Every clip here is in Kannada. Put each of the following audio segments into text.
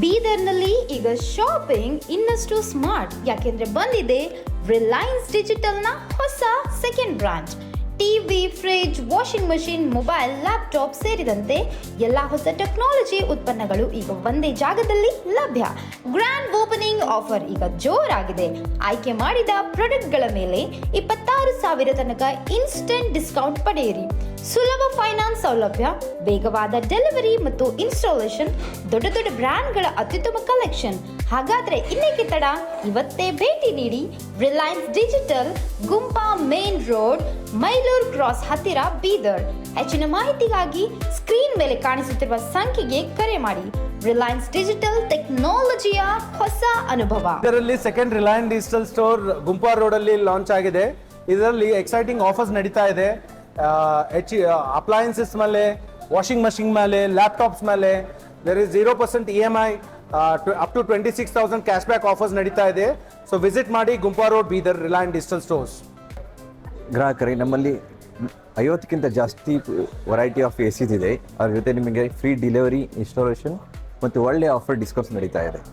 ಬೀದರ್ನಲ್ಲಿ ಈಗ ಶಾಪಿಂಗ್ ಇನ್ನಷ್ಟು ಸ್ಮಾರ್ಟ್ ಯಾಕೆಂದ್ರೆ ಬಂದಿದೆ ರಿಲಯನ್ಸ್ ಡಿಜಿಟಲ್ನ ಹೊಸ second branch. TV, fridge, washing machine, mobile, laptop ಸೇರಿದಂತೆ ಎಲ್ಲ ಹೊಸ ಟೆಕ್ನಾಲಜಿ ಉತ್ಪನ್ನಗಳು ಈಗ ಒಂದೇ ಜಾಗದಲ್ಲಿ ಲಭ್ಯ. ಗ್ರ್ಯಾಂಡ್ ಓಪನಿಂಗ್ ಆಫರ್ ಈಗ ಜೋರಾಗಿದೆ. ಆಯ್ಕೆ ಮಾಡಿದ ಪ್ರಾಡಕ್ಟ್ಗಳ ಮೇಲೆ 26,000 ತನಕ ಇನ್ಸ್ಟೆಂಟ್ ಡಿಸ್ಕೌಂಟ್ ಪಡೆಯಿರಿ. ಸುಲಭ ಫೈನಾನ್ಸ್ ಸೌಲಭ್ಯ, ವೇಗವಾದ ಡೆಲಿವರಿ ಮತ್ತು ಇನ್ಸ್ಟಾಲೇಷನ್, ದೊಡ್ಡ ದೊಡ್ಡ ಬ್ರ್ಯಾಂಡ್ಗಳ ಅತ್ಯುತ್ತಮ ಕಲೆಕ್ಷನ್. ಹಾಗಾದ್ರೆ ಇನ್ನೇಕೆ ತಡ? ಇವತ್ತೇ ಭೇಟಿ ನೀಡಿ ರಿಲಯನ್ಸ್ ಡಿಜಿಟಲ್, ಗುಂಪಾ ಮೇನ್ ರೋಡ್, ಮೈಲೂರು ಕ್ರಾಸ್ ಹತ್ತಿರ, ಬೀದರ್. ಹೆಚ್ಚಿನ ಮಾಹಿತಿಗಾಗಿ ಸ್ಕ್ರೀನ್ ಮೇಲೆ ಕಾಣಿಸುತ್ತಿರುವ ಸಂಖ್ಯೆಗೆ ಕರೆ ಮಾಡಿ. ರಿಲಯನ್ಸ್ ಡಿಜಿಟಲ್, ಟೆಕ್ನಾಲಜಿಯ ಹೊಸ ಅನುಭವ. ಇದರಲ್ಲಿ second Reliance digital store Gumpa road ಅಲ್ಲಿ ಲಾಂಚ್ ಆಗಿದೆ. ಇದರಲ್ಲಿ ಎಕ್ಸೈಟಿಂಗ್ ಆಫರ್ಸ್ ನಡೀತಾ ಇದೆ. ಅಪ್ಲಯನ್ಸಸ್ ಮೇಲೆ, ವಾಷಿಂಗ್ ಮಷಿನ್ ಮೇಲೆ, ಲ್ಯಾಪ್ಟಾಪ್ಸ್ ಮೇಲೆ there is 0% EMI, up to 26,000 cash back offers ನಡೀತಾ ಇದೆ. ಸೊ ವಿಸಿಟ್ ಮಾಡಿ Gumpa road, Bidar, Reliance digital stores. ಗ್ರಾಹಕರಿಗೆ ನಮ್ಮಲ್ಲಿ 50ಕ್ಕಿಂತ ಜಾಸ್ತಿ ವೆರೈಟಿ ಆಫ್ ACs ಇದೆ. ಅದ್ರ ಜೊತೆ ನಿಮಗೆ ಫ್ರೀ ಡೆಲಿವರಿ, ಇನ್ಸ್ಟಾಲೇಷನ್ ಮತ್ತು ಒಳ್ಳೆಯ ಆಫರ್ ಡಿಸ್ಕೌಂಟ್ಸ್ ನಡೀತಾ ಇದೆ.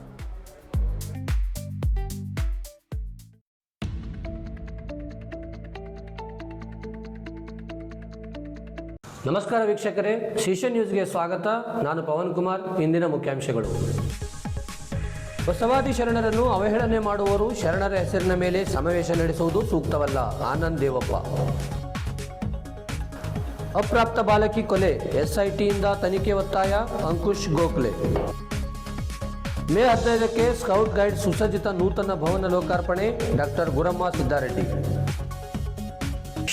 ನಮಸ್ಕಾರ ವೀಕ್ಷಕರೇ, ಶಿಷ್ಯ ನ್ಯೂಸ್ಗೆ ಸ್ವಾಗತ. ನಾನು ಪವನ್ ಕುಮಾರ್. ಇಂದಿನ ಮುಖ್ಯಾಂಶಗಳು: ಬಸವಾದಿ ಶರಣರನ್ನು ಅವಹೇಳನೆ ಮಾಡುವವರು ಶರಣರ ಹೆಸರಿನ ಮೇಲೆ ಸಮಾವೇಶ ನಡೆಸುವುದು ಸೂಕ್ತವಲ್ಲ. ಆನಂದ್ ದೇವಪ್ಪ. ಅಪ್ರಾಪ್ತ ಬಾಲಕಿ ಕೊಲೆ, SITಯಿಂದ ತನಿಖೆ ಒತ್ತಾಯ. ಅಂಕುಶ್ ಗೋಖಲೆ. ಮೇ 15ಕ್ಕೆ ಸ್ಕೌಟ್ ಗೈಡ್ ಸುಸಜ್ಜಿತ ನೂತನ ಭವನ ಲೋಕಾರ್ಪಣೆ. ಡಾಕ್ಟರ್ ಗುರಮ್ಮ ಸಿದ್ದಾರೆಡ್ಡಿ.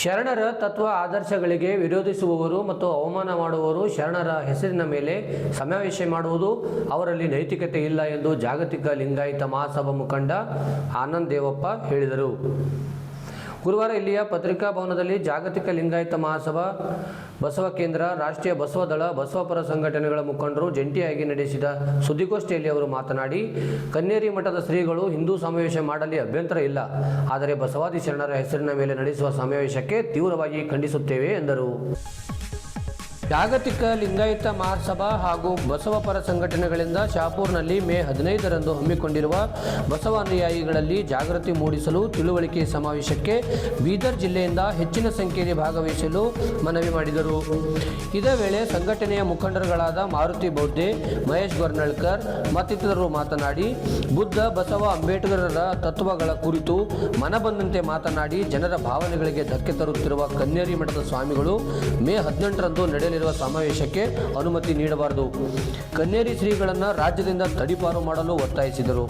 ಶರಣರ ತತ್ವ ಆದರ್ಶಗಳಿಗೆ ವಿರೋಧಿಸುವವರು ಮತ್ತು ಅವಮಾನ ಮಾಡುವವರು ಶರಣರ ಹೆಸರಿನ ಮೇಲೆ ಸಮಾವೇಶ ಮಾಡುವುದು ಅವರಲ್ಲಿ ನೈತಿಕತೆ ಇಲ್ಲ ಎಂದು ಜಾಗತಿಕ ಲಿಂಗಾಯತ ಮಹಾಸಭಾ ಮುಖಂಡ ಆನಂದ್ ದೇವಪ್ಪ ಹೇಳಿದರು. ಗುರುವಾರ ಇಲ್ಲಿಯ ಪತ್ರಿಕಾ ಭವನದಲ್ಲಿ ಜಾಗತಿಕ ಲಿಂಗಾಯತ ಮಹಾಸಭಾ, ಬಸವ ಕೇಂದ್ರ, ರಾಷ್ಟ್ರೀಯ ಬಸವ ದಳ, ಬಸವಪರ ಸಂಘಟನೆಗಳ ಮುಖಂಡರು ಜಂಟಿಯಾಗಿ ನಡೆಸಿದ ಸುದ್ದಿಗೋಷ್ಠಿಯಲ್ಲಿ ಅವರು ಮಾತನಾಡಿ, ಕನ್ನೇರಿ ಮಠದ ಶ್ರೀಗಳು ಹಿಂದೂ ಸಮಾವೇಶ ಮಾಡಲಿ ಅಭ್ಯಂತರ ಇಲ್ಲ, ಆದರೆ ಬಸವಾದಿ ಶರಣರ ಹೆಸರಿನ ಮೇಲೆ ನಡೆಸುವ ಸಮಾವೇಶಕ್ಕೆ ತೀವ್ರವಾಗಿ ಖಂಡಿಸುತ್ತೇವೆ ಎಂದರು. ಜಾಗತಿಕ ಲಿಂಗಾಯತ ಮಹಾಸಭಾ ಹಾಗೂ ಬಸವಪರ ಸಂಘಟನೆಗಳಿಂದ ಶಾಪೂರ್ನಲ್ಲಿ ಮೇ 15ರಂದು ಹಮ್ಮಿಕೊಂಡಿರುವ ಬಸವ ಅನುಯಾಯಿಗಳಲ್ಲಿ ಜಾಗೃತಿ ಮೂಡಿಸಲು ತಿಳುವಳಿಕೆ ಸಮಾವೇಶಕ್ಕೆ ಬೀದರ್ ಜಿಲ್ಲೆಯಿಂದ ಹೆಚ್ಚಿನ ಸಂಖ್ಯೆಯಲ್ಲಿ ಭಾಗವಹಿಸಲು ಮನವಿ ಮಾಡಿದರು. ಇದೇ ವೇಳೆ ಸಂಘಟನೆಯ ಮುಖಂಡರುಗಳಾದ ಮಾರುತಿ ಬೌದ್ಧೆ, ಮಹೇಶ್ ಗೊರ್ನಳ್ಕರ್ ಮತ್ತಿತರರು ಮಾತನಾಡಿ, ಬುದ್ಧ, ಬಸವ, ಅಂಬೇಡ್ಕರರ ತತ್ವಗಳ ಕುರಿತು ಮನಬಂದಂತೆ ಮಾತನಾಡಿ ಜನರ ಭಾವನೆಗಳಿಗೆ ಧಕ್ಕೆ ತರುತ್ತಿರುವ ಕನ್ನೇರಿ ಮಠದ ಸ್ವಾಮಿಗಳು ಮೇ 18ರಂದು ನಡೆಯಲಿರುವ ಸಮಾವೇಶಕ್ಕೆ ಅನುಮತಿ ನೀಡಬಾರದು. ಕನ್ನೇರಿ ಶ್ರೀಗಳನ್ನು ರಾಜ್ಯದಿಂದ ತಡಿಪಾರು ಮಾಡಲು ಒತ್ತಾಯಿಸಿದರು.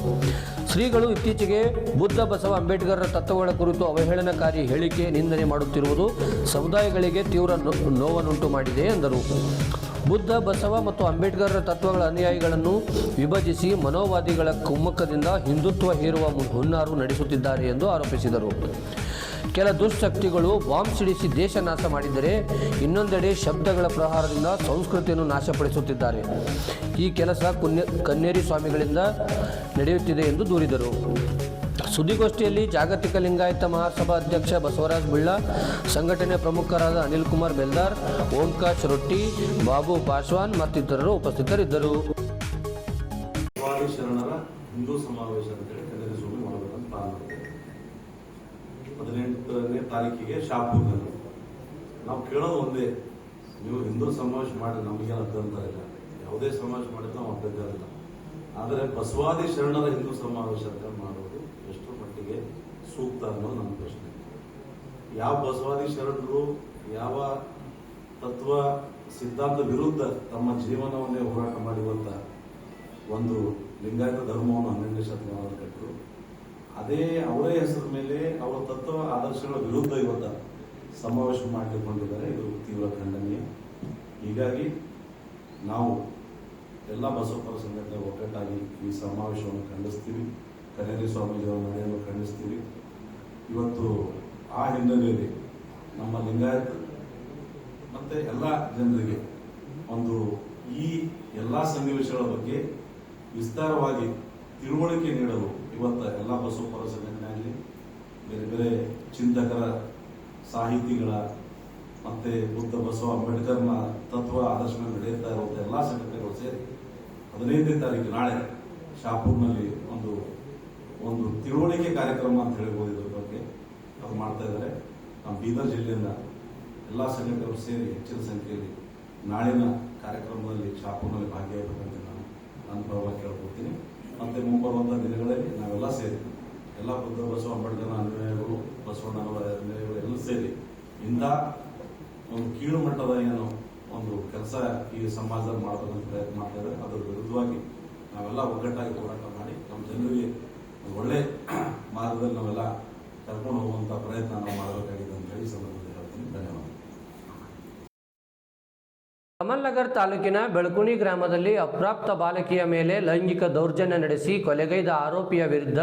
ಶ್ರೀಗಳು ಇತ್ತೀಚೆಗೆ ಬುದ್ಧ, ಬಸವ, ಅಂಬೇಡ್ಕರರ ತತ್ವಗಳ ಕುರಿತು ಅವಹೇಳನಕಾರಿ ಹೇಳಿಕೆ, ನಿಂದನೆ ಮಾಡುತ್ತಿರುವುದು ಸಮುದಾಯಗಳಿಗೆ ತೀವ್ರ ನೋವನ್ನುಂಟು ಮಾಡಿದೆ ಎಂದರು. ಬುದ್ಧ, ಬಸವ ಮತ್ತು ಅಂಬೇಡ್ಕರರ ತತ್ವಗಳ ಅನುಯಾಯಿಗಳನ್ನು ವಿಭಜಿಸಿ ಮನೋವಾದಿಗಳ ಕುಮ್ಮಕ್ಕದಿಂದ ಹಿಂದುತ್ವ ಹೇರುವ ಹುನ್ನಾರು ನಡೆಸುತ್ತಿದ್ದಾರೆ ಎಂದು ಆರೋಪಿಸಿದರು. ಕೆಲ ದುಷ್ಟಶಕ್ತಿಗಳು ಬಾಂಬ್ ಸಿಡಿಸಿ ದೇಶ ನಾಶ ಮಾಡಿದರೆ, ಇನ್ನೊಂದೆಡೆ ಶಬ್ದಗಳ ಪ್ರಹಾರದಿಂದ ಸಂಸ್ಕೃತಿಯನ್ನು ನಾಶಪಡಿಸುತ್ತಿದ್ದಾರೆ. ಈ ಕೆಲಸ ಕನ್ನೇರಿ ಸ್ವಾಮಿಗಳಿಂದ ನಡೆಯುತ್ತಿದೆ ಎಂದು ದೂರಿದರು. ಸುದ್ದಿಗೋಷ್ಠಿಯಲ್ಲಿ ಜಾಗತಿಕ ಲಿಂಗಾಯತ ಮಹಾಸಭಾ ಅಧ್ಯಕ್ಷ ಬಸವರಾಜ್ ಬಿಳ್ಳ, ಸಂಘಟನೆ ಪ್ರಮುಖರಾದ ಅನಿಲ್ ಕುಮಾರ್ ಬೆಲ್ದಾರ್, ಓಂಕಾಶ್ ರೊಟ್ಟಿ, ಬಾಬು ಪಾಶ್ವಾನ್ ಮತ್ತಿತರರು ಉಪಸ್ಥಿತರಿದ್ದರು. ಶರಣರ ಹಿಂದೂ ಸಮಾವೇಶ ಅಂತೇಳಿ ಕನ್ನೇರಿ ಸ್ವಾಮಿ ಮಾಡಬೇಕಂತ ಪ್ಲಾನ್ ಮಾಡಿದೆ. 18ನೇ ತಾರೀಕಿಗೆ ಶಾಪೂರ್ನಲ್ಲಿ. ನಾವು ಕೇಳೋದು ಒಂದೇ, ನೀವು ಹಿಂದೂ ಸಮಾವೇಶ ಮಾಡಿ ನಮಗೇನು ಅಭ್ಯಂತರ ಇಲ್ಲ, ಯಾವುದೇ ಸಮಾವೇಶ ಮಾಡಿದ್ರೆ ನಾವು ಅಭ್ಯಂತರ ಇಲ್ಲ. ಆದರೆ ಬಸವಾದಿ ಶರಣರ ಹಿಂದೂ ಸಮಾವೇಶ ಅಂತ ಮಾಡೋದು ಎಷ್ಟು ಮಟ್ಟಿಗೆ ಸೂಕ್ತ ಅನ್ನೋದು ನನ್ನ ಪ್ರಶ್ನೆ. ಯಾವ ಬಸವಾದಿ ಶರಣರು ಯಾವ ತತ್ವ ಸಿದ್ಧಾಂತ ವಿರುದ್ಧ ತಮ್ಮ ಜೀವನವನ್ನೇ ಹೋರಾಟ ಮಾಡಿರುವಂತ ಒಂದು ಲಿಂಗಾಯತ ಧರ್ಮವನ್ನು 12ನೇ ಶತಮಾನದಲ್ಲಿ ಕಟ್ಟರು, ಅದೇ ಅವರೇ ಹೆಸರ ಮೇಲೆ ಅವರ ತತ್ವ ಆದರ್ಶಗಳ ವಿರುದ್ಧ ಇವತ್ತ ಸಮಾವೇಶ ಮಾಡಿಕೊಂಡಿದ್ದಾರೆ. ಇದು ತೀವ್ರ ಖಂಡನೀಯ. ಹೀಗಾಗಿ ನಾವು ಎಲ್ಲ ಬಸವಪರ ಸಂಘಟನೆ ಒಗ್ಗಟ್ಟಾಗಿ ಈ ಸಮಾವೇಶವನ್ನು ಖಂಡಿಸ್ತೀವಿ. ಕನ್ನೇರಿ ಸ್ವಾಮೀಜಿಯವರ ನಡೆಯನ್ನು ಖಂಡಿಸ್ತೀವಿ. ಇವತ್ತು ಆ ಹಿನ್ನೆಲೆಯಲ್ಲಿ ನಮ್ಮ ಲಿಂಗಾಯತ ಮತ್ತೆ ಎಲ್ಲ ಜನರಿಗೆ ಒಂದು ಈ ಎಲ್ಲ ಸನ್ನಿವೇಶಗಳ ಬಗ್ಗೆ ವಿಸ್ತಾರವಾಗಿ ತಿಳುವಳಿಕೆ ನೀಡಲು ಇವತ್ತು ಎಲ್ಲ ಬಸವಪರ ಸಂಘಟನೆ ಆಗಲಿ, ಬೇರೆ ಬೇರೆ ಚಿಂತಕರ, ಸಾಹಿತಿಗಳ, ಮತ್ತೆ ಬುದ್ಧ, ಬಸವ, ಅಂಬೇಡ್ಕರ್ನ ತತ್ವ ಆದರ್ಶಗಳು ನಡೆಯುತ್ತಾ ಇರುವಂಥ ಎಲ್ಲ ಸಂಘಟನೆಗಳು ಸೇರಿ 15ನೇ ತಾರೀಕು ನಾಳೆ ಶಾಪೂರ್ನಲ್ಲಿ ಒಂದು ತಿಳುವಳಿಕೆ ಕಾರ್ಯಕ್ರಮ ಅಂತ ಹೇಳ್ಬೋದು ಇದ್ರ ಬಗ್ಗೆ ಅದು ಮಾಡ್ತಾ ಇದ್ದಾರೆ. ನಮ್ಮ ಬೀದರ್ ಜಿಲ್ಲೆಯಿಂದ ಎಲ್ಲ ಸಂಘಟನೆಗಳು ಸೇರಿ ಹೆಚ್ಚಿನ ಸಂಖ್ಯೆಯಲ್ಲಿ ನಾಳಿನ ಕಾರ್ಯಕ್ರಮದಲ್ಲಿ ಶಾಪೂರ್ನಲ್ಲಿ ಭಾಗಿಯಾಗಬೇಕಂತ ನಾನು ಪರವಾಗಿ ಕೇಳ್ಕೊಡ್ತೀನಿ. ಮತ್ತು ಮುಂಬರುವಂಥ ದಿನಗಳಲ್ಲಿ ನಾವೆಲ್ಲ ಸೇರಿ ಎಲ್ಲ ಬುದ್ಧ ಬಸವ ಅಂಬೇಡ್ಕರ್ ಅನ್ವಯಗಳು, ಬಸವಣ್ಣನವರ ಅನ್ವಯಗಳು ಎಲ್ಲ ಸೇರಿ ಇಂಥ ಒಂದು ಕೀಳು ಮಟ್ಟದ ಏನು ಒಂದು ಕೆಲಸ ಈ ಸಮಾಜದಲ್ಲಿ ಮಾಡಬೇಕಂತ ಪ್ರಯತ್ನ ಮಾಡ್ತಾ ಇದ್ದಾರೆ. ಅದರ ವಿರುದ್ಧವಾಗಿ ನಾವೆಲ್ಲ ಒಗ್ಗಟ್ಟಾಗಿ ಹೋರಾಟ ಮಾಡಿ ನಮ್ಮ ಜನರಿಗೆ ಒಳ್ಳೆ ಮಾರ್ಗದಲ್ಲಿ ನಾವೆಲ್ಲ ಕರ್ಕೊಂಡು ಹೋಗುವಂಥ ಪ್ರಯತ್ನ ನಾವು ಮಾಡಬೇಕಾಗಿದೆ ಅಂತ ಹೇಳಿ ಸಂದರ್ಭದಲ್ಲಿ ಹೇಳ್ತೀನಿ. ಧನ್ಯವಾದ. ಕಮಲ್ನಗರ್ ತಾಲೂಕಿನ ಬೆಳಕುಣಿ ಗ್ರಾಮದಲ್ಲಿ ಅಪ್ರಾಪ್ತ ಬಾಲಕಿಯ ಮೇಲೆ ಲೈಂಗಿಕ ದೌರ್ಜನ್ಯ ನಡೆಸಿ ಕೊಲೆಗೈದ ಆರೋಪಿಯ ವಿರುದ್ಧ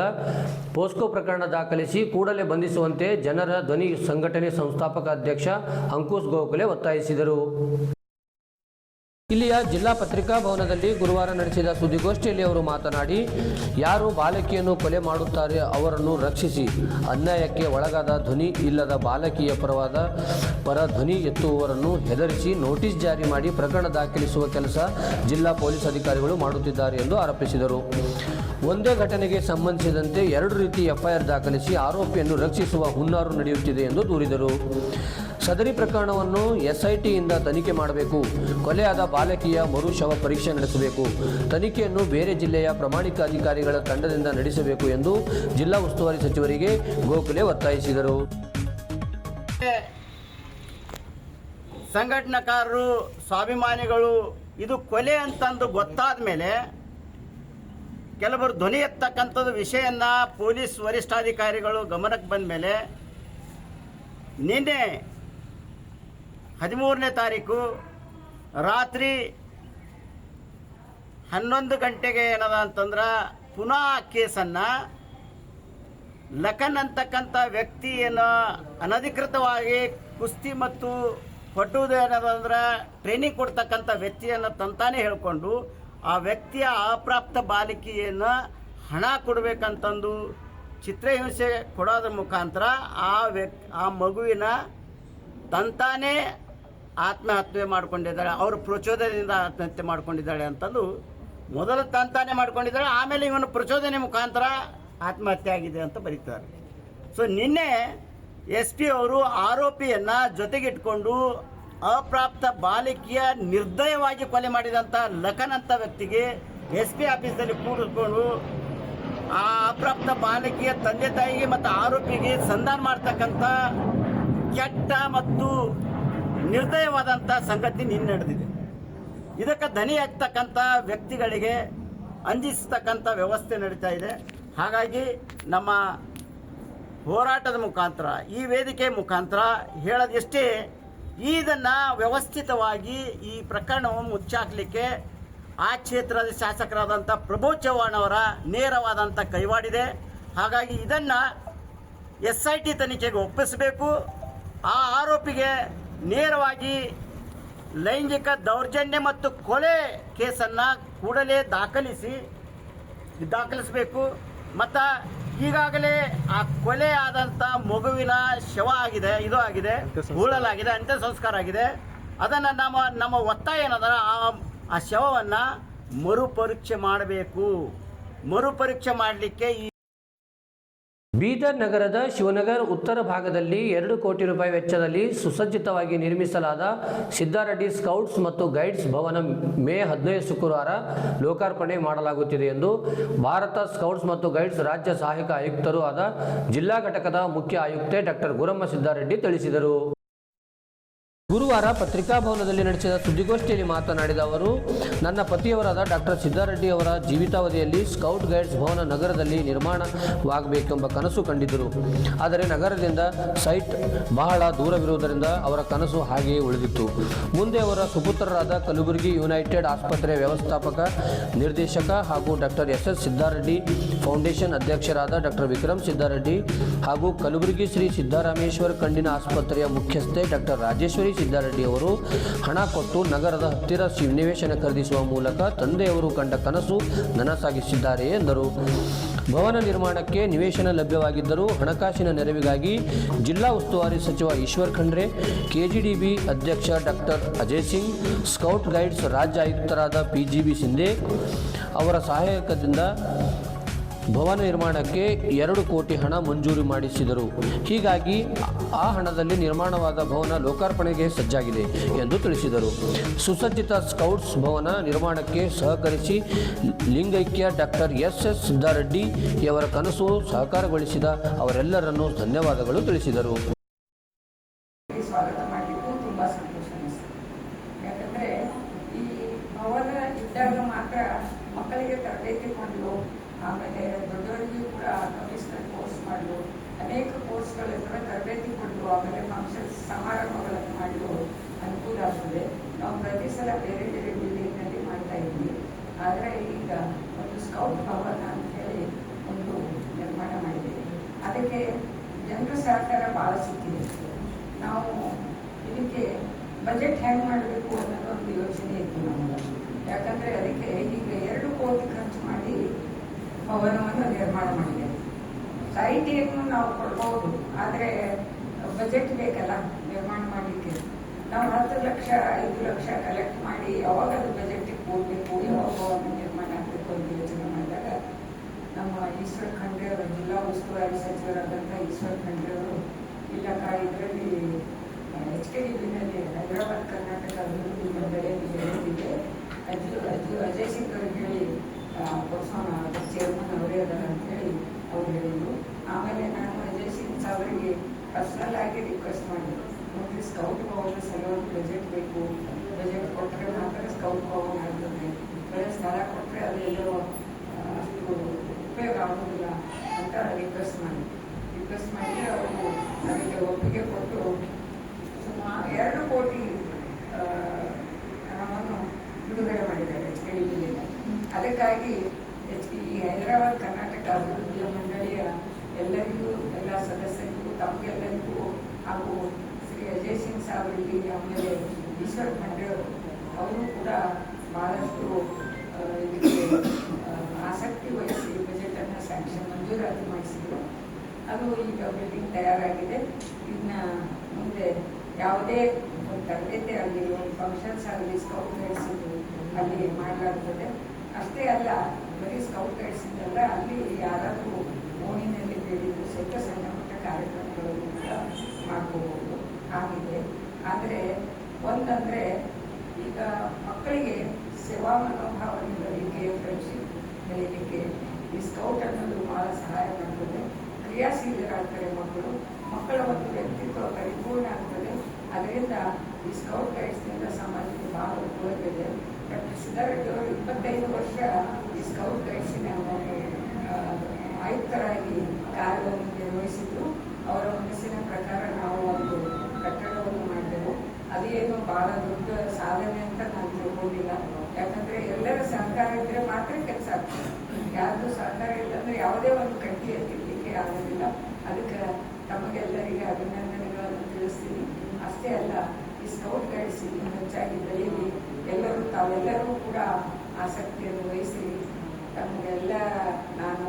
ಪೋಸ್ಕೋ ಪ್ರಕರಣ ದಾಖಲಿಸಿ ಕೂಡಲೇ ಬಂಧಿಸುವಂತೆ ಜನರ ಧ್ವನಿ ಸಂಘಟನೆ ಸಂಸ್ಥಾಪಕ ಅಧ್ಯಕ್ಷ ಅಂಕುಶ್ ಗೋಖಲೆ ಒತ್ತಾಯಿಸಿದರು. ಇಲ್ಲಿಯ ಜಿಲ್ಲಾ ಪತ್ರಿಕಾ ಭವನದಲ್ಲಿ ಗುರುವಾರ ನಡೆಸಿದ ಸುದ್ದಿಗೋಷ್ಠಿಯಲ್ಲಿ ಅವರು ಮಾತನಾಡಿ, ಯಾರು ಬಾಲಕಿಯನ್ನು ಕೊಲೆ ಮಾಡುತ್ತಾರೆ ಅವರನ್ನು ರಕ್ಷಿಸಿ, ಅನ್ಯಾಯಕ್ಕೆ ಒಳಗಾದ ಧ್ವನಿ ಇಲ್ಲದ ಬಾಲಕಿಯ ಪರ ಧ್ವನಿ ಎತ್ತುವವರನ್ನು ಹೆದರಿಸಿ ನೋಟಿಸ್ ಜಾರಿ ಮಾಡಿ ಪ್ರಕರಣ ದಾಖಲಿಸುವ ಕೆಲಸ ಜಿಲ್ಲಾ ಪೊಲೀಸ್ ಅಧಿಕಾರಿಗಳು ಮಾಡುತ್ತಿದ್ದಾರೆ ಎಂದು ಆರೋಪಿಸಿದರು. ಒಂದೇ ಘಟನೆಗೆ ಸಂಬಂಧಿಸಿದಂತೆ 2 ರೀತಿ ಎಫ್ಐಆರ್ ದಾಖಲಿಸಿ ಆರೋಪಿಯನ್ನು ರಕ್ಷಿಸುವ ಹುನ್ನಾರು ನಡೆಯುತ್ತಿದೆ ಎಂದು ದೂರಿದರು. ಸದರಿ ಪ್ರಕರಣವನ್ನು ಎಸ್ಐಟಿಯಿಂದ ತನಿಖೆ ಮಾಡಬೇಕು, ಕೊಲೆಯಾದ ಬಾಲಕಿಯ ಮರು ಶವ ಪರೀಕ್ಷೆ ನಡೆಸಬೇಕು, ತನಿಖೆಯನ್ನು ಬೇರೆ ಜಿಲ್ಲೆಯ ಪ್ರಾಮಾಣಿಕ ಅಧಿಕಾರಿಗಳ ತಂಡದಿಂದ ನಡೆಸಬೇಕು ಎಂದು ಜಿಲ್ಲಾ ಉಸ್ತುವಾರಿ ಸಚಿವರಿಗೆ ಗೋಖಲೆ ಒತ್ತಾಯಿಸಿದರು. ಸಂಘಟನಾಕಾರರು, ಸ್ವಾಭಿಮಾನಿಗಳು ಇದು ಕೊಲೆ ಅಂತಂದು ಗೊತ್ತಾದ ಮೇಲೆ ಕೆಲವರು ಧ್ವನಿ ಎತ್ತಕ್ಕಂಥದ್ದು ವಿಷಯನ ಪೊಲೀಸ್ ವರಿಷ್ಠಾಧಿಕಾರಿಗಳು ಗಮನಕ್ಕೆ ಬಂದ ಮೇಲೆ ನಿನ್ನೆ 13ನೇ ತಾರೀಕು ರಾತ್ರಿ 11 ಗಂಟೆಗೆ ಏನದ ಅಂತಂದ್ರೆ ಪುನಃ ಕೇಸನ್ನು ಲಖನ್ ಅಂತಕ್ಕಂಥ ವ್ಯಕ್ತಿಯನ್ನು ಅನಧಿಕೃತವಾಗಿ ಕುಸ್ತಿ ಮತ್ತು ಪಟುವುದು ಏನದಂದ್ರೆ ಟ್ರೈನಿಂಗ್ ಕೊಡ್ತಕ್ಕಂಥ ವ್ಯಕ್ತಿಯನ್ನು ತಂತಾನೆ ಹೇಳಿಕೊಂಡು ಆ ವ್ಯಕ್ತಿಯ ಅಪ್ರಾಪ್ತ ಬಾಲಿಕೆಯನ್ನು ಹಣ ಕೊಡಬೇಕಂತಂದು ಚಿತ್ರಹಿಂಸೆ ಕೊಡೋದ್ರ ಮುಖಾಂತರ ಆ ಮಗುವಿನ ತಂತಾನೇ ಆತ್ಮಹತ್ಯೆ ಮಾಡ್ಕೊಂಡಿದ್ದಾಳೆ, ಅವರು ಪ್ರಚೋದನೆಯಿಂದ ಆತ್ಮಹತ್ಯೆ ಮಾಡ್ಕೊಂಡಿದ್ದಾಳೆ ಅಂತಂದು ಮೊದಲು ತಂತಾನೆ ಮಾಡ್ಕೊಂಡಿದ್ದಾಳೆ, ಆಮೇಲೆ ಇವನು ಪ್ರಚೋದನೆ ಮುಖಾಂತರ ಆತ್ಮಹತ್ಯೆ ಆಗಿದೆ ಅಂತ ಬರೀತಾರೆ. ಸೊ ನಿನ್ನೆ SP ಅವರು ಆರೋಪಿಯನ್ನು ಜೊತೆಗಿಟ್ಕೊಂಡು ಅಪ್ರಾಪ್ತ ಬಾಲಿಕೆಯ ನಿರ್ದಯವಾಗಿ ಕೊಲೆ ಮಾಡಿದಂಥ ಲಖನ್ ಅಂತ ವ್ಯಕ್ತಿಗೆ SP ಆಫೀಸಲ್ಲಿ ಕೂಡಿಸ್ಕೊಂಡು ಆ ಅಪ್ರಾಪ್ತ ಬಾಲಕಿಯ ತಂದೆ ತಾಯಿಗೆ ಮತ್ತು ಆರೋಪಿಗೆ ಸಂಧಾನ ಮಾಡ್ತಕ್ಕಂಥ ಕೆಟ್ಟ ಮತ್ತು ನಿರ್ದಯವಾದಂಥ ಸಂಗತಿ ನಿನ್ನೆ ನಡೆದಿದೆ. ಇದಕ್ಕೆ ಧ್ವನಿ ಎತ್ತಕ್ಕಂಥ ವ್ಯಕ್ತಿಗಳಿಗೆ ಅಂಜಿಸ್ತಕ್ಕಂಥ ವ್ಯವಸ್ಥೆ ನಡೀತಾ ಇದೆ. ಹಾಗಾಗಿ ನಮ್ಮ ಹೋರಾಟದ ಮುಖಾಂತರ, ಈ ವೇದಿಕೆ ಮುಖಾಂತರ ಹೇಳೋದಿಷ್ಟೇ, ಇದನ್ನು ವ್ಯವಸ್ಥಿತವಾಗಿ ಈ ಪ್ರಕರಣವನ್ನು ಮುಚ್ಚಾಕಲಿಕ್ಕೆ ಆ ಕ್ಷೇತ್ರದ ಶಾಸಕರಾದಂಥ ಪ್ರಭು ಚವ್ಹಾಣ್ ಅವರ ನೇರವಾದಂಥ ಕೈವಾಡಿದೆ. ಹಾಗಾಗಿ ಇದನ್ನು SIT ತನಿಖೆಗೆ ಒಪ್ಪಿಸಬೇಕು. ಆ ಆರೋಪಿಗೆ ನೇರವಾಗಿ ಲೈಂಗಿಕ ದೌರ್ಜನ್ಯ ಮತ್ತು ಕೊಲೆ ಕೇಸನ್ನು ಕೂಡಲೇ ದಾಖಲಿಸಬೇಕು. ಮತ್ತು ಈಗಾಗಲೇ ಆ ಕೊಲೆ ಆದಂಥ ಮಗುವಿನ ಶವ ಆಗಿದೆ, ಹೂಳಲಾಗಿದೆ, ಅಂತ್ಯ ಸಂಸ್ಕಾರ ಆಗಿದೆ. ಅದನ್ನು ನಮ್ಮ ಒತ್ತಾಯ ಏನಂದ್ರೆ ಆ ಶವವನ್ನು ಮರುಪರೀಕ್ಷೆ ಮಾಡಬೇಕು. ಮರುಪರೀಕ್ಷೆ ಮಾಡಲಿಕ್ಕೆ ಬೀದರ್ ನಗರದ ಶಿವನಗರ್ ಉತ್ತರ ಭಾಗದಲ್ಲಿ 2 ಕೋಟಿ ರೂಪಾಯಿ ವೆಚ್ಚದಲ್ಲಿ ಸುಸಜ್ಜಿತವಾಗಿ ನಿರ್ಮಿಸಲಾದ ಸಿದ್ದಾರೆಡ್ಡಿ ಸ್ಕೌಟ್ಸ್ ಮತ್ತು ಗೈಡ್ಸ್ ಭವನ ಮೇ 15 ಶುಕ್ರವಾರ ಲೋಕಾರ್ಪಣೆ ಮಾಡಲಾಗುತ್ತಿದೆ ಎಂದು ಭಾರತ ಸ್ಕೌಟ್ಸ್ ಮತ್ತು ಗೈಡ್ಸ್ ರಾಜ್ಯ ಸಹಾಯಕ ಆಯುಕ್ತರೂ ಆದ ಜಿಲ್ಲಾ ಘಟಕದ ಮುಖ್ಯ ಆಯುಕ್ತೆ ಡಾಕ್ಟರ್ ಗುರಮ್ಮ ಸಿದ್ದಾರೆಡ್ಡಿ ತಿಳಿಸಿದರು. ಗುರುವಾರ ಪತ್ರಿಕಾಭವನದಲ್ಲಿ ನಡೆಸಿದ ಸುದ್ದಿಗೋಷ್ಠಿಯಲ್ಲಿ ಮಾತನಾಡಿದ ಅವರು, ನನ್ನ ಪತಿಯವರಾದ ಡಾಕ್ಟರ್ ಸಿದ್ದಾರೆಡ್ಡಿ ಅವರ ಜೀವಿತಾವಧಿಯಲ್ಲಿ ಸ್ಕೌಟ್ ಗೈಡ್ಸ್ ಭವನ ನಗರದಲ್ಲಿ ನಿರ್ಮಾಣವಾಗಬೇಕೆಂಬ ಕನಸು ಕಂಡಿದ್ದರು. ಆದರೆ ನಗರದಿಂದ ಸೈಟ್ ಬಹಳ ದೂರವಿರುವುದರಿಂದ ಅವರ ಕನಸು ಹಾಗೆಯೇ ಉಳಿದಿತ್ತು. ಮುಂದೆ ಅವರ ಸುಪುತ್ರರಾದ ಕಲಬುರಗಿ ಯುನೈಟೆಡ್ ಆಸ್ಪತ್ರೆ ವ್ಯವಸ್ಥಾಪಕ ನಿರ್ದೇಶಕ ಹಾಗೂ ಡಾಕ್ಟರ್ SS ಸಿದ್ದಾರೆಡ್ಡಿ ಫೌಂಡೇಶನ್ ಅಧ್ಯಕ್ಷರಾದ ಡಾಕ್ಟರ್ ವಿಕ್ರಮ್ ಸಿದ್ದಾರೆಡ್ಡಿ ಹಾಗೂ ಕಲಬುರಗಿ ಶ್ರೀ ಸಿದ್ದರಾಮೇಶ್ವರ ಕಣ್ಣಿನ ಆಸ್ಪತ್ರೆಯ ಮುಖ್ಯಸ್ಥೆ ಡಾಕ್ಟರ್ ರಾಜೇಶ್ವರಿ ಸಿದ್ದಾರೆಡ್ಡಿ ಅವರು ಹಣ ಕೊಟ್ಟು ನಗರದ ಹತ್ತಿರ ನಿವೇಶನ ಖರೀದಿಸುವ ಮೂಲಕ ತಂದೆಯವರು ಕಂಡ ಕನಸು ನನಸಾಗಿಸಿದ್ದಾರೆ ಎಂದರು. ಭವನ ನಿರ್ಮಾಣಕ್ಕೆ ನಿವೇಶನ ಲಭ್ಯವಾಗಿದ್ದರೂ ಹಣಕಾಸಿನ ನೆರವಿಗಾಗಿ ಜಿಲ್ಲಾ ಉಸ್ತುವಾರಿ ಸಚಿವ ಈಶ್ವರ್ ಖಂಡ್ರೆ, ಕೆಜಿಡಿಬಿ ಅಧ್ಯಕ್ಷ doctor Ajay Singh, scout guides ರಾಜ್ಯ ಆಯುಕ್ತರಾದ PGB ಸಿಂಧೆ ಅವರ ಸಹಾಯಕದಿಂದ ಭವನ ನಿರ್ಮಾಣಕ್ಕೆ 2 ಕೋಟಿ ಹಣ ಮಂಜೂರು ಮಾಡಿಸಿದರು. ಹೀಗಾಗಿ ಆ ಹಣದಲ್ಲಿ ನಿರ್ಮಾಣವಾದ ಭವನ ಲೋಕಾರ್ಪಣೆಗೆ ಸಜ್ಜಾಗಿದೆ ಎಂದು ತಿಳಿಸಿದರು. ಸುಸಜ್ಜಿತ ಸ್ಕೌಟ್ಸ್ ಭವನ ನಿರ್ಮಾಣಕ್ಕೆ ಸಹಕರಿಸಿ ಲಿಂಗೈಕ್ಯ ಡಾಕ್ಟರ್ SS ಸಿದ್ದಾರೆಡ್ಡಿ ಅವರ ಕನಸು ಸಾಕಾರಗೊಳಿಸಿದ ಅವರೆಲ್ಲರನ್ನೂ ಧನ್ಯವಾದಗಳು ತಿಳಿಸಿದರು. ಸ್ವಾಗತ ಮಾಡಲಿಕ್ಕೂ ತುಂಬ ಸಂತೋಷ ಅನಿಸ್ತದೆ. ಯಾಕಂದರೆ ಈ ಭವನ ಇದ್ದಾಗ ಮಾತ್ರ ಮಕ್ಕಳಿಗೆ ತರಬೇತಿ ಕೊಡಲು, ಆಮೇಲೆ ದೊಡ್ಡವರಿಗೂ ಕೂಡ ಕಮಿಷನರ್ ಕೋರ್ಸ್ ಮಾಡಲು, ಅನೇಕ ಕೋರ್ಸ್ಗಳ ತರಬೇತಿ ಕೊಡಲು, ಆಮೇಲೆ ಫಂಕ್ಷನ್ಸ್ ಸಮಾರಂಭಗಳನ್ನು ಮಾಡಲು ಅನುಕೂಲ ಆಗ್ತದೆ. ನಾವು ಪ್ರತಿ ಸಲ ಬೇರೆ ಬೇರೆ ಬಿಲ್ಡಿಂಗ್ನಲ್ಲಿ ಮಾಡ್ತಾ ಇದ್ವಿ. ಆದರೆ ಈಗ ಒಂದು ಸ್ಕೌಟ್ ಭವನ ಅಂತ ಹೇಳಿ ಒಂದು ನಿರ್ಮಾಣ ಮಾಡಿದ್ದೀವಿ. ಅದಕ್ಕೆ ಜನರ ಸಹಕಾರ ಭಾಳ ಸಿಕ್ಕಿದೆ. ನಾವು ಇದಕ್ಕೆ ಬಜೆಟ್ ಹೆಂಗೆ ಮಾಡಬೇಕು ಅನ್ನೋದು ಒಂದು ಯೋಚನೆ ಇತ್ತು ನಮಗೆ. ಯಾಕಂದರೆ ಅದಕ್ಕೆ ಈಗ 2 ಕೋಟಿ ಖರ್ಚು ಮಾಡಿ ಭವನವನ್ನು ನಿರ್ಮಾಣ ಮಾಡಿದ್ದೇವೆ. ಸೈಟಿಯನ್ನು ನಾವು ಕೊಡ್ಬೋದು, ಆದರೆ ಬಜೆಟ್ ಬೇಕಲ್ಲ ನಿರ್ಮಾಣ ಮಾಡಲಿಕ್ಕೆ. ನಾವು 10 ಲಕ್ಷ 5 ಲಕ್ಷ ಕಲೆಕ್ಟ್ ಮಾಡಿ ಯಾವಾಗ ಅದು ಬಜೆಟಿಗೆ ಹೋಗಬೇಕು, ಯಾವಾಗ ಭವನ ನಿರ್ಮಾಣ ಆಗಬೇಕು ಅಂತ ಯೋಚನೆ ಮಾಡಿದಾಗ ನಮ್ಮ ಈಶ್ವರ್ ಖಂಡ್ರೆ ಅವರು, ಜಿಲ್ಲಾ ಉಸ್ತುವಾರಿ ಸಚಿವರಾದಂಥ ಈಶ್ವರ್ ಖಂಡ್ರೆ ಅವರು, ಇಲ್ಲಕ್ಕ ಇದರಲ್ಲಿ HKDBನಲ್ಲಿ ಹೈದರಾಬಾದ್ ಕರ್ನಾಟಕ ಅಭಿವೃದ್ಧಿ ಮಂಡಳಿಯಲ್ಲಿ ಹೇಳಿದ್ದೆ, ಅಜಯ್ ಸಿಂಗ್ ಅವ್ರಿಗೆ ಹೇಳಿ ಕೊಡ್ಸೋಣ, ಚೇರ್ಮನ್ ಅವರೇ ಅದರ ಅಂತ ಹೇಳಿ ಅವ್ರು ಹೇಳಿದ್ರು. ಆಮೇಲೆ ನಾನು ಅಜಯ್ ಸಿಂಗ್ ಅವರಿಗೆ ಪರ್ಸನಲ್ ಆಗಿ ರಿಕ್ವೆಸ್ಟ್ ಮಾಡಿದ್ರು, ನೋಡ್ರಿ ಸ್ಕೌಟ್ ಭವನ ಸಲುವಾಗಿ ಬಜೆಟ್ ಬೇಕು, ಬಜೆಟ್ ಕೊಟ್ಟರೆ ಮಾತ್ರ ಸ್ಕೌಟ್ ಭವನ ಆಗ್ತದೆ, ಬರೀ ಸ್ಥಳ ಕೊಟ್ಟರೆ ಅದೆಲ್ಲೋ ಅಷ್ಟು ಉಪಯೋಗ ಆಗೋದಿಲ್ಲ ಅಂತ ರಿಕ್ವೆಸ್ಟ್ ಮಾಡಿ ಅವರು ಅದಕ್ಕೆ ಒಪ್ಪಿಗೆ ಕೊಟ್ಟು ಸುಮಾರು 2 ಕೋಟಿ ಹಣವನ್ನು ಬಿಡುಗಡೆ ಮಾಡಿದ್ದಾರೆ HKDBಯಿಂದ. ಅದಕ್ಕಾಗಿ ಈ ಹೈದರಾಬಾದ್ ಕರ್ನಾಟಕ ಅಭಿವೃದ್ಧಿ ಮಂಡಳಿಯ ಎಲ್ಲರಿಗೂ, ಎಲ್ಲ ಸದಸ್ಯರಿಗೂ, ತಮಗೆಲ್ಲರಿಗೂ ಹಾಗೂ ಶ್ರೀ ಅಜಯ್ ಸಿಂಗ್ ಸಾವರಿಗೆ, ಆಮೇಲೆ ಈಶ್ವರ್ ಖಂಡ್ರೆ ಅವರು ಕೂಡ ಬಹಳಷ್ಟು ಇದಕ್ಕೆ ಆಸಕ್ತಿ ವಹಿಸಿ ಬಜೆಟನ್ನು ಸ್ಯಾಂಕ್ಷನ್ ಮಂಜೂರಾತಿ ಮಾಡಿಸಿದರು. ಅದು ಈಗ ಬಿಲ್ಡಿಂಗ್ ತಯಾರಾಗಿದೆ. ಇನ್ನು ಮುಂದೆ ಯಾವುದೇ ಒಂದು ತರಬೇತಿ ಆಗಲಿ, ಒಂದು ಫಂಕ್ಷನ್ಸ್ ಆಗಲಿ, ಸ್ಕೌಟ್ ಗೈಡ್ಸಿಂದು ಅಲ್ಲಿ ಮಾಡಲಾಗ್ತದೆ. ಅಷ್ಟೇ ಅಲ್ಲ, ಬರೀ ಸ್ಕೌಟ್ ಗೈಡ್ಸಿಂದಲ್ಲ, ಅಲ್ಲಿ ಯಾರಾದರೂ ಓಣಿನಲ್ಲಿ ಬೇಡಿದ್ರು ಸಣ್ಣ ಪುಟ್ಟ ಕಾರ್ಯಕ್ರಮಗಳನ್ನು ಕೂಡ ಮಾಡ್ಕೋಬಹುದು ಆಗಿದೆ. ಆದರೆ ಒಂದಂದರೆ ಈಗ ಮಕ್ಕಳಿಗೆ ಸೇವಾ ಮನೋಭಾವನೆ ಬರಲಿಕ್ಕೆ, ಫ್ರೆಂಡ್ಶಿಪ್ ಬೆಳೀಲಿಕ್ಕೆ ಈ ಸ್ಕೌಟ್ ಅನ್ನೋದು ಭಾಳ ಸಹಾಯ ಮಾಡ್ತದೆ. ಕ್ರಿಯಾಶೀಲರಾಗ್ತಾರೆ ಮಕ್ಕಳ ಒಂದು ವ್ಯಕ್ತಿತ್ವ ಪರಿಪೂರ್ಣ ಆಗ್ತದೆ. ಅದರಿಂದ ಈ ಸ್ಕೌಟ್ ಗೈಡ್ಸ್ನಿಂದ ಸಮಾಜಕ್ಕೆ ಬಹಳ ಉಪಯೋಗ ಇದೆ. ಡಾಕ್ಟರ್ ಸಿದ್ದಾರೆಡ್ಡಿ ಅವರು 25 ವರ್ಷ ಈ ಸ್ಕೌಟ್ ಗೈಡ್ಸಿನ ಆಯುಕ್ತರಾಗಿ ಕಾರ್ಯವನ್ನು ನಿರ್ವಹಿಸಿದ್ದು. ಅವರ ಮನಸ್ಸಿನ ಪ್ರಕಾರ ನಾವು ಒಂದು ಕಟ್ಟಡವನ್ನು ಮಾಡಿದೆವು. ಅದೇನು ಬಹಳ ದೊಡ್ಡ ಸಾಧನೆ ಅಂತ ನಾನು ತಿಳ್ಕೊಂಡಿಲ್ಲ. ಯಾಕಂದರೆ ಎಲ್ಲರ ಸಹಕಾರ ಇದ್ದರೆ ಮಾತ್ರ ಕೆಲಸ ಆಗ್ತದೆ. ಯಾರ್ದು ಸಹಕಾರ ಇಲ್ಲಂದರೆ ಯಾವುದೇ ಒಂದು ಕಟ್ಟಿ ಎತ್ತಿರಲಿಕ್ಕೆ ಆಗೋದಿಲ್ಲ. ಅದಕ್ಕೆ ತಮಗೆಲ್ಲರಿಗೆ ಅಭಿನಂದನೆಗಳನ್ನು ತಿಳಿಸ್ತೀನಿ. ಅಷ್ಟೇ ಅಲ್ಲ, ಈ ಸ್ಕೌಟ್ ಗೈಡ್ಸ್ ಇನ್ನೂ ಹೆಚ್ಚಾಗಿ ಬೆಳೀಲಿ, ತಾವೆಲ್ಲರೂ ಕೂಡ ಆಸಕ್ತಿಯನ್ನು ವಹಿಸಿ ತಮಗೆಲ್ಲ ನಾನು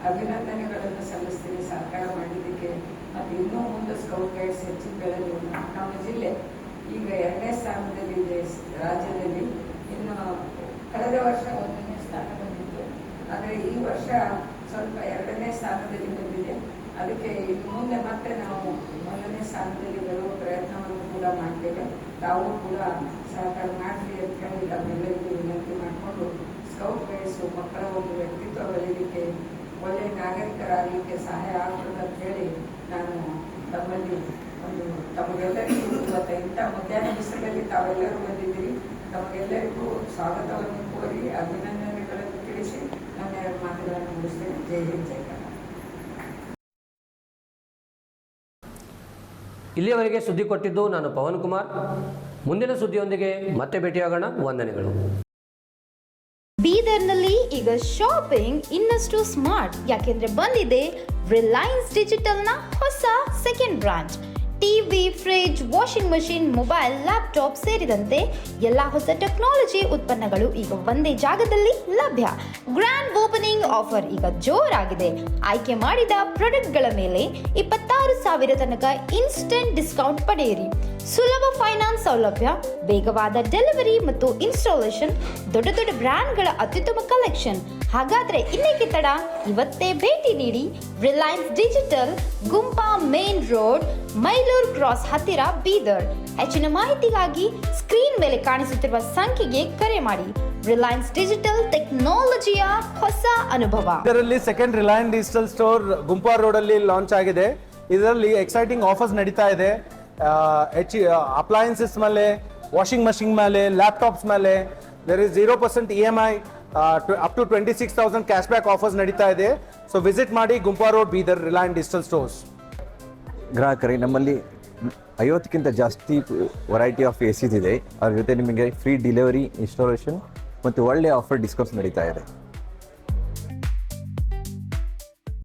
ಅಭಿನಂದನೆಗಳನ್ನು ಸಲ್ಲಿಸ್ತೀನಿ ಸಹಕಾರ ಮಾಡಿದ್ದಕ್ಕೆ. ಮತ್ತು ಇನ್ನೂ ಮುಂದೆ ಸ್ಕೌಟ್ ಗೈಡ್ಸ್ ಹೆಚ್ಚಿನ ಬೆಳೆದು ನಮ್ಮ ಜಿಲ್ಲೆ ಈಗ 2ನೇ ಸ್ಥಾನದಲ್ಲಿದೆ ರಾಜ್ಯದಲ್ಲಿ. ಇನ್ನು ಕಳೆದ ವರ್ಷ 1ನೇ ಸ್ಥಾನ ಬಂದಿತ್ತು, ಆದರೆ ಈ ವರ್ಷ ಸ್ವಲ್ಪ 2ನೇ ಸ್ಥಾನದಲ್ಲಿ ಬಂದಿದೆ. ಅದಕ್ಕೆ ಇನ್ನು ಮುಂದೆ ಮತ್ತೆ ನಾವು 1ನೇ ಸ್ಥಾನದಲ್ಲಿ ಬರುವ ಪ್ರಯತ್ನವನ್ನು ಕೂಡ ಮಾಡ್ತೇವೆ. ತಾವು ಕೂಡ ಸಹಕಾರ ಮಾಡಲಿ ಅಂತ ಹೇಳಿ ತಮ್ಮೆಲ್ಲರಿಗೂ ವಿನಂತಿ ಮಾಡಿಕೊಂಡು, ಸ್ಕೌಟ್ ಗೈಡ್ಸು ಮಕ್ಕಳ ಒಂದು ವ್ಯಕ್ತಿತ್ವ ಬೆಳೀಲಿಕ್ಕೆ, ಒಳ್ಳೆಯ ನಾಗರಿಕರಾಗಲಿಕ್ಕೆ ಸಹಾಯ ಆಗ್ತದೆ ಅಂತ ಹೇಳಿ ನಾನು ತಮ್ಮಲ್ಲಿ ಒಂದು ತಮಗೆಲ್ಲರಿಗೂ ಇವತ್ತು ಇಂಥ ಮಧ್ಯಾಹ್ನ ಬಿಸಿಲಲ್ಲಿ ತಾವೆಲ್ಲರೂ ಬಂದಿದ್ದೀರಿ. ತಮಗೆಲ್ಲರಿಗೂ ಸ್ವಾಗತವನ್ನು ಕೋರಿ ಅಭಿನಂದನೆಗಳನ್ನು ತಿಳಿಸಿ ನನ್ನ 2 ಮಾತುಗಳನ್ನು ಮುಗಿಸ್ತೇನೆ. ಜೈ ಹಿಂದ್, ಜೈ ಕರ್ನಾಟಕ. ಇಲ್ಲಿಯವರೆಗೆ ಸುದ್ದಿ ಕೊಟ್ಟಿದ್ದು ನಾನು ಪವನ್ ಕುಮಾರ್. ಮುಂದಿನ ಸುದ್ದಿಯೊಂದಿಗೆ ಮತ್ತೆ ಭೇಟಿಯಾಗೋಣ. ವಂದನೆಗಳು. ಬೀದರ್ನಲ್ಲಿ ಈಗ ಶಾಪಿಂಗ್ ಇನ್ನಷ್ಟು ಸ್ಮಾರ್ಟ್, ಯಾಕೆಂದ್ರೆ ಬಂದಿದೆ ರಿಲಯನ್ಸ್ ಡಿಜಿಟಲ್ನ ಹೊಸ second branch TV, fridge, washing machine, mobile, laptop ಸೇರಿದಂತೆ ಎಲ್ಲ ಹೊಸ ಟೆಕ್ನಾಲಜಿ ಉತ್ಪನ್ನಗಳು ಈಗ ಒಂದೇ ಜಾಗದಲ್ಲಿ ಲಭ್ಯ. ಗ್ರ್ಯಾಂಡ್ ಓಪನಿಂಗ್ ಆಫರ್ ಈಗ ಜೋರಾಗಿದೆ. ಆಯ್ಕೆ ಮಾಡಿದ ಪ್ರಾಡಕ್ಟ್ಗಳ ಮೇಲೆ 26,000 ತನಕ ಇನ್ಸ್ಟೆಂಟ್ ಡಿಸ್ಕೌಂಟ್ ಪಡೆಯಿರಿ. ಸುಲಭ ಫೈನಾನ್ಸ್ ಸೌಲಭ್ಯ, ವೇಗವಾದ ಡೆಲಿವರಿ ಮತ್ತು ಇನ್ಸ್ಟಾಲೇಷನ್, ದೊಡ್ಡ ದೊಡ್ಡ ಬ್ರ್ಯಾಂಡ್ಗಳ ಅತ್ಯುತ್ತಮ ಕಲೆಕ್ಷನ್. ಹಾಗಾದ್ರೆ ಇನ್ನೇಕೆ ತಡ? ಇವತ್ತೇ ಭೇಟಿ ನೀಡಿ ರಿಲಯನ್ಸ್ ಡಿಜಿಟಲ್, ಗುಂಪಾ ಮೇನ್ ರೋಡ್, ಮೈಲೂರು ಕ್ರಾಸ್ ಹತ್ತಿರ, ಬೀದರ್. ಹೆಚ್ಚಿನ ಮಾಹಿತಿಗಾಗಿ ಸ್ಕ್ರೀನ್ ಮೇಲೆ ಕಾಣಿಸುತ್ತಿರುವ ಸಂಖ್ಯೆಗೆ ಕರೆ ಮಾಡಿ. ರಿಲಯನ್ಸ್ ಡಿಜಿಟಲ್, ಟೆಕ್ನಾಲಜಿಯ ಹೊಸ ಅನುಭವ. ಇದರಲ್ಲಿ second Reliance digital store Gumpa road ಅಲ್ಲಿ ಲಾಂಚ್ ಆಗಿದೆ. ಇದರಲ್ಲಿ ಎಕ್ಸೈಟಿಂಗ್ ಆಫರ್ಸ್ ನಡೀತಾ ಇದೆ. ಅಪ್ಲಯನ್ಸಸ್ ಮೇಲೆ, ವಾಷಿಂಗ್ ಮಷಿನ್ ಮೇಲೆ, ಲ್ಯಾಪ್ಟಾಪ್ಸ್ ಮೇಲೆ there is 0% EMI, up to 26,000 cash back offers ನಡೀತಾ ಇದೆ. ಸೊ ವಿಸಿಟ್ ಮಾಡಿ Gumpa road, Bidar, Reliance digital stores. ಗ್ರಾಹಕರೇ, ನಮ್ಮಲ್ಲಿ 50ಕ್ಕಿಂತ ಜಾಸ್ತಿ ವೆರೈಟಿ ಆಫ್ ಎ ಸಿಸ್ ಇದೆ. ಅದ್ರ ಜೊತೆ ನಿಮಗೆ ಫ್ರೀ ಡೆಲಿವರಿ, ಇನ್ಸ್ಟಾಲೇಷನ್ ಮತ್ತು ಒಳ್ಳೆಯ ಆಫರ್ ಡಿಸ್ಕೌಂಟ್ಸ್ ನಡೀತಾ ಇದೆ.